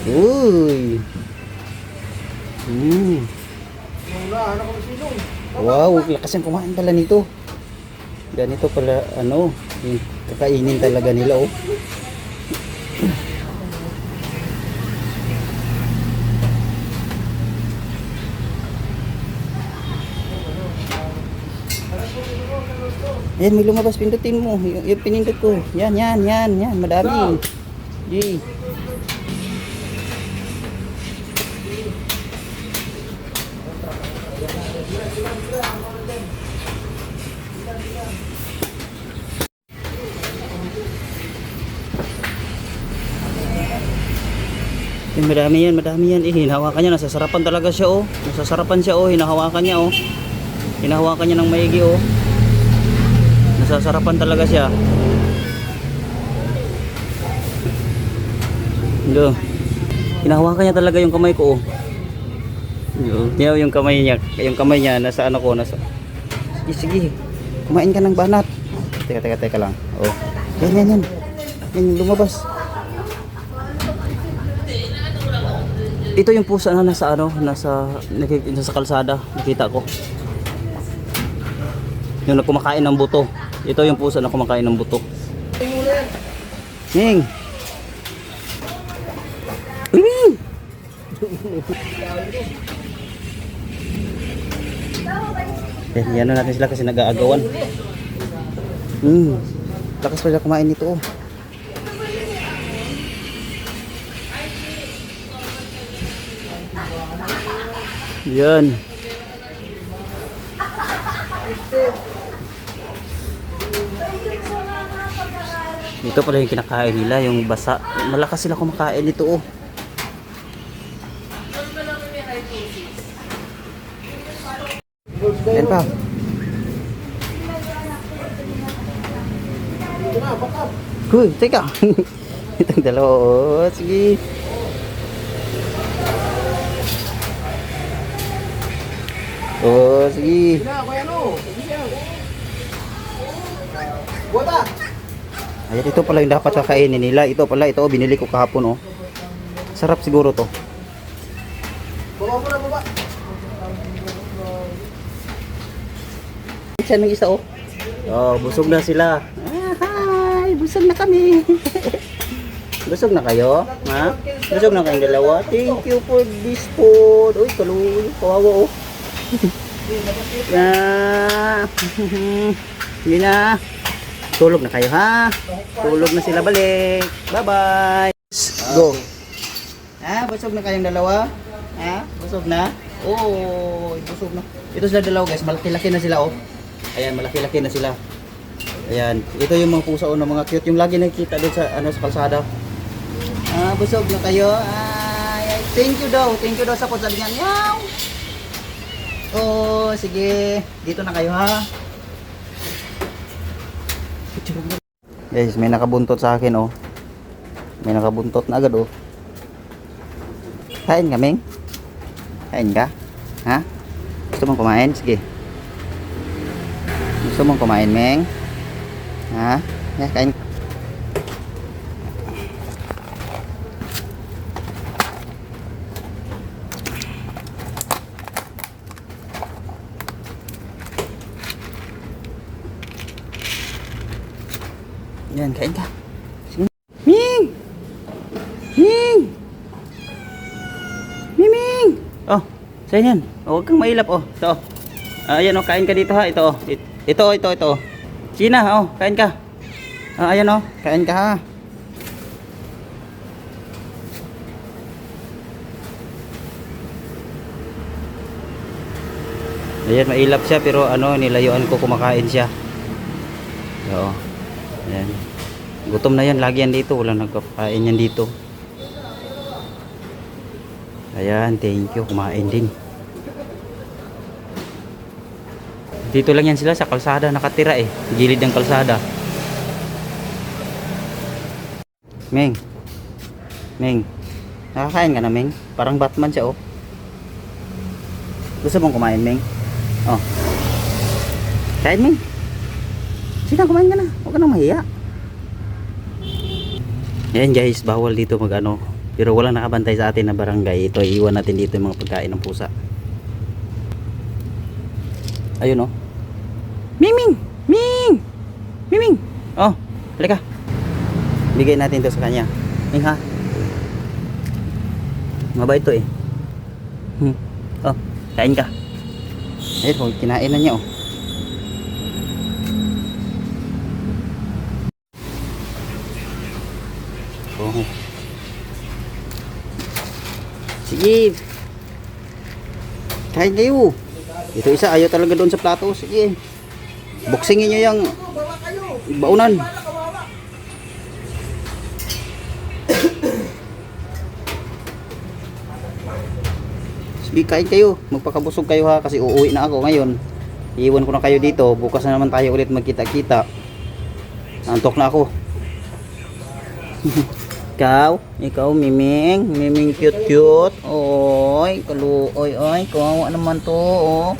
Uy. Wow, lakas yung kumain pala nito. Ganito pala, ano, yung kakainin talaga nila, oh. Ayan, may lumabas, pindutin mo. Yung pinindot ko. Yan, madami. Yay. Madami yan. Hinahawakan niya, nasasarapan talaga siya, oh. Nasasarapan siya, oh. Hinahawakan niya, oh. Hinahawakan niya ng maigi, oh. Nasasarapan talaga siya. Ito. Hinahawakan niya talaga yung kamay ko, oh. Yung kamay niya. Yung kamay niya nasa ano ko, nasa. Sige. Kumain ka ng banat. Teka lang. Oh. Yan. Yan lumabas. Ito yung pusa na nasa kalsada, nakita ko. Yung kumakain ng buto. Ito yung pusa na kumakain ng buto. Ning. Yan na natin sila kasi nag-aagawan. Lakas pala kumain nito, oh. Yan. Ito pala yung kinakain nila, yung basa. Malakas sila kumakain nito, oh. Yan pa. Kuy, teka. Itong dalawa, oh. Sige. Oh, sige. Ayan, ito pala yung dapat kakainin nila. Ito pala, ito binili ko kahapon, oh. Sarap siguro to. Baba. Isa ng isa, oh. Oh, busog na sila. Hi, busog na kami. Busog na kayo? Ha? Busog na kayong dalawa? Thank you for this food. Uy, kawawa, oh. Yun na. Tulog na kayo, ha? Tulog na sila, balik. Bye-bye. Go. Ha? Busog na kayong dalawa? Ha? Busog na? Oh, busog na. Ito sila dalawa, guys. Malaki-laki na sila, oh. Ayan, malaki-laki na sila. Ayan. Ito yung mga pusa, oh, na mga cute. Yung lagi nakikita doon sa, sa kalsada. Busog na kayo. Thank you daw. Thank you daw sa kutsabi niyan. Yaw! Oh, sige. Dito na kayo, ha? Guys, may nakabuntot sa akin, oh. May nakabuntot na agad, oh. Kain ka, Ming? Kain ka? Ha? Gusto mong kumain? Sige. Gusto mong kumain, Ming? Ha? Kain. Yan, kain ka. Sige. Ming! Ming! Oh, saan yan? Oh, huwag kang mailap, oh. Ito, oh. Ayan, oh, kain ka dito, ha. Ito, oh. Ito. Sina, oh, kain ka. Ayan, oh, kain ka, ha. Ayan, mailap siya, pero nilayuan ko kumakain siya. Oo. Ayan. Gutom na yan, lagi yan dito. Walang nagkakain yan dito. Ayan, thank you. Kumain din. Dito lang yan sila sa kalsada nakatira, eh. Gilid ng kalsada. Meng. Nakakain ka na, Meng? Parang Batman siya, oh. Gusto mong kumain, Meng? Oh. Kain, Meng. Sige na, kumain ka na. Huwag ka nang mahiya. Ayan, guys, bawal dito Pero walang nakabantay sa atin na barangay. Ito, iiwan natin dito yung mga pagkain ng pusa. Ayun oh. Miming! Ming! Miming! Oh, halika. Bigay natin to sa kanya. Ming ha? Mabait to eh. Oh, kain ka. Ayun oh, kinain na niya oh. Oh. Sige. Kain kayo. Ito isa ayaw talaga doon sa plato. Sige. Boxingin niyo yung baunan. Sige, kain kayo. Magpakabusog kayo ha kasi uuwi na ako ngayon. Iiwan ko na kayo dito. Bukas na naman tayo ulit magkita-kita. Antok na ako. Ikaw, Miming. Miming cute. Oy, kaluoy, oy. Kawawa naman to, oh.